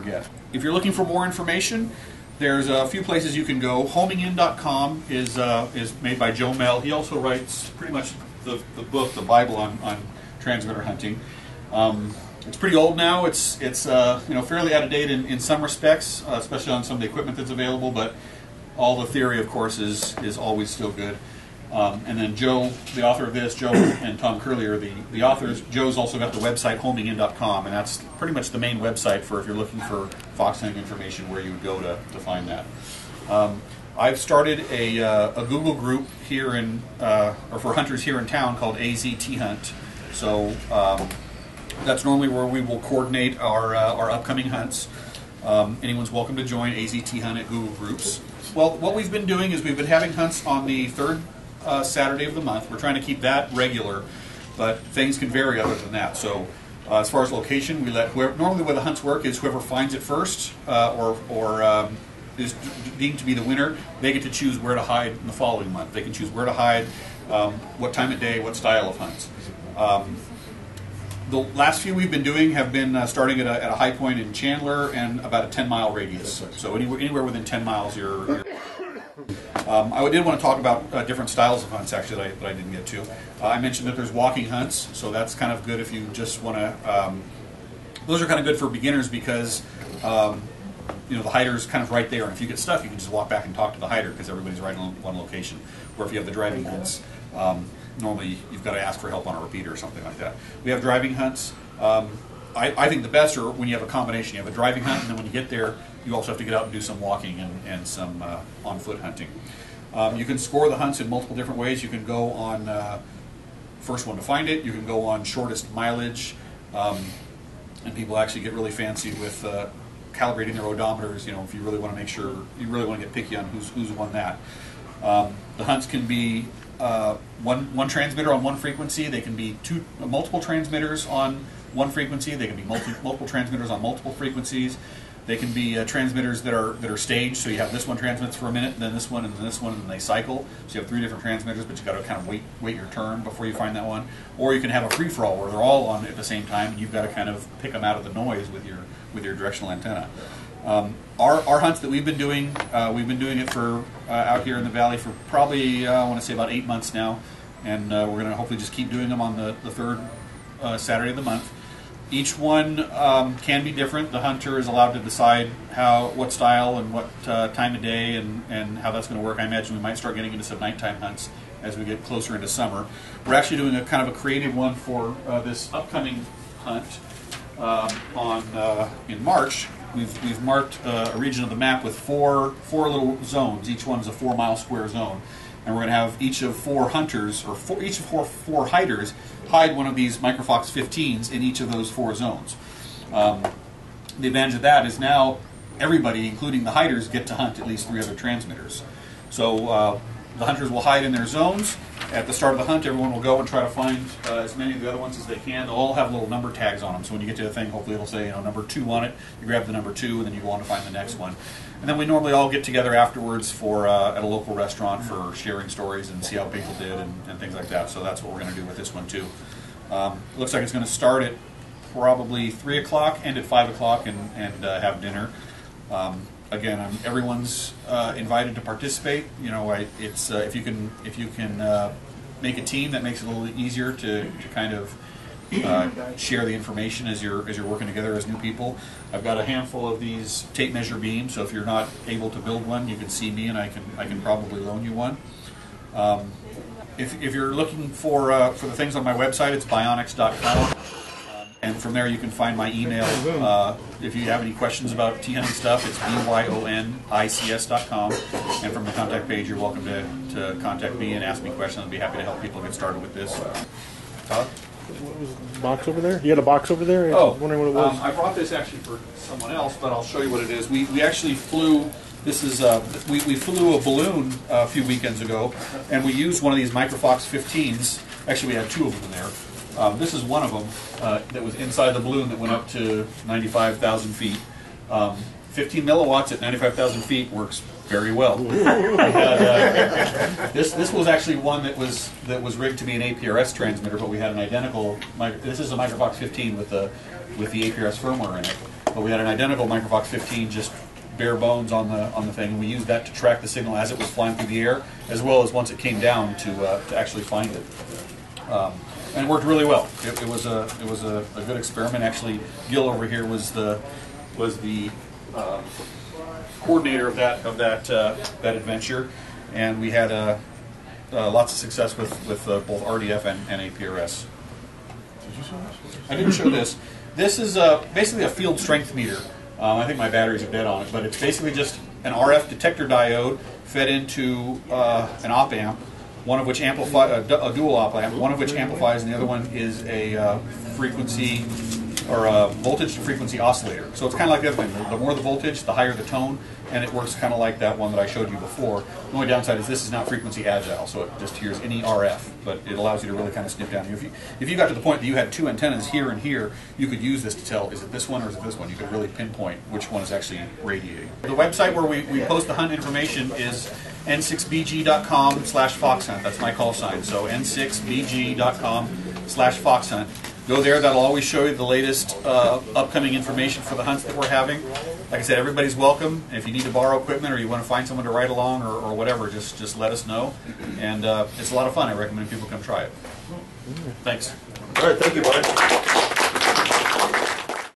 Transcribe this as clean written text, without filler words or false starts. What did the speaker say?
get. If you're looking for more information, there's a few places you can go. Homingin.com is made by Joe Mell. He also writes pretty much the book, the Bible on transmitter hunting. It's pretty old now. It's fairly out of date in some respects, especially on some of the equipment that's available. But all the theory, of course, is always still good. And then Joe, the author of this, Joe and Tom Curley are the authors. Joe's also got the website homingin.com, and that's pretty much the main website for if you're looking for fox hunting information, where you would go to find that. I've started a Google group here or for hunters here in town called AZT Hunt. So that's normally where we will coordinate our upcoming hunts. Anyone's welcome to join AZT Hunt at Google Groups. Well, what we've been doing is we've been having hunts on the third Saturday of the month. We're trying to keep that regular, but things can vary other than that. So as far as location, we let normally the way the hunts work is whoever finds it first or is deemed to be the winner, they get to choose where to hide in the following month. They can choose where to hide, what time of day, what style of hunts. The last few we've been doing have been starting at a high point in Chandler and about a 10-mile radius. So anywhere within 10 miles, you're I did want to talk about different styles of hunts, actually, that I didn't get to. I mentioned that there's walking hunts, so that's kind of good if you just want to... those are kind of good for beginners because the hider's kind of right there, and if you get stuck, you can just walk back and talk to the hider because everybody's right on one location. Or if you have the driving hunts, normally you've got to ask for help on a repeater or something like that. We have driving hunts. I think the best are when you have a combination. You have a driving hunt, and then when you get there, you also have to get out and do some walking and some on-foot hunting. You can score the hunts in multiple different ways. You can go on first one to find it. You can go on shortest mileage, and people actually get really fancy with calibrating their odometers. If you really want to make sure, you really want to get picky on who's won that. The hunts can be one transmitter on one frequency. They can be multiple transmitters on one frequency. They can be multiple transmitters on multiple frequencies. They can be transmitters that are staged, so you have this one transmits for a minute, and then this one, and then this one, and then they cycle. So you have 3 different transmitters, but you've got to kind of wait your turn before you find that one. Or you can have a free-for-all where they're all on at the same time, and you've got to kind of pick them out of the noise with your directional antenna. Our hunts that we've been doing it for out here in the valley for probably, I want to say about 8 months now, and we're going to hopefully just keep doing them on the third Saturday of the month. Each one can be different. The hunter is allowed to decide what style and what time of day and how that's going to work. I imagine we might start getting into some nighttime hunts as we get closer into summer. We're actually doing a kind of a creative one for this upcoming hunt in March. We've marked a region of the map with four little zones. Each one's a 4-mile square zone. And we're going to have each of 4 hunters, or each of four hiders, hide one of these Microfox 15s in each of those 4 zones. The advantage of that is now everybody, including the hiders, get to hunt at least 3 other transmitters. So the hunters will hide in their zones. At the start of the hunt, everyone will go and try to find as many of the other ones as they can. They'll all have little number tags on them. So when you get to the thing, hopefully it'll say number 2 on it. You grab the number 2, and then you go on to find the next one. And then we normally all get together afterwards for at a local restaurant for sharing stories and see how people did and things like that. So that's what we're going to do with this one too. Looks like it's going to start at probably 3 o'clock, end at 5 o'clock, and have dinner. Again, everyone's invited to participate. It's if you can make a team, that makes it a little easier to kind of share the information as you're working together as new people. I've got a handful of these tape measure beams, so if you're not able to build one, you can see me and I can probably loan you one. If you're looking for the things on my website, it's bionics.com. And from there you can find my email. If you have any questions about T-hunting stuff, it's byonics.com. And from the contact page, you're welcome to contact me and ask me questions. I'd be happy to help people get started with this. Todd? What was the box over there? You had a box over there? Oh, I was wondering what it was. I brought this actually for someone else, but I'll show you what it is. We actually flew. This is we flew a balloon a few weekends ago, and we used one of these Microfox 15s. Actually, we had 2 of them in there. This is one of them that was inside the balloon that went up to 95,000 feet. 15 milliwatts at 95,000 feet works very well. This was actually one that was rigged to be an APRS transmitter, but we had an identical. This is a Microfox 15 with the APRS firmware in it. but we had an identical Microfox 15, just bare bones on the thing, and we used that to track the signal as it was flying through the air, as well as once it came down to actually find it. And it worked really well. It was a good experiment. Actually, Gil over here was the coordinator of that adventure, and we had lots of success with both RDF and APRS. Did you show this? I didn't show this. This is basically a field strength meter. I think my batteries are dead on it, but it's basically just an RF detector diode fed into an op amp, one of which a dual op amp, one of which amplifies, and the other one is a frequency or a voltage to frequency oscillator. So it's kind of like the other thing. The more the voltage, the higher the tone, and it works kind of like that one that I showed you before. The only downside is this is not frequency agile, so it just hears any RF, but it allows you to really kind of snip down. If you got to the point that you had two antennas here and here, you could use this to tell, is it this one or is it this one? You could really pinpoint which one is actually radiating. The website where we post the hunt information is n6bg.com/foxhunt. That's my call sign. So n6bg.com/foxhunt. Go there. That'll always show you the latest upcoming information for the hunts that we're having. Like I said, everybody's welcome. If you need to borrow equipment or you want to find someone to ride along or whatever, just let us know. And it's a lot of fun. I recommend people come try it. Thanks. All right, thank you, Brian.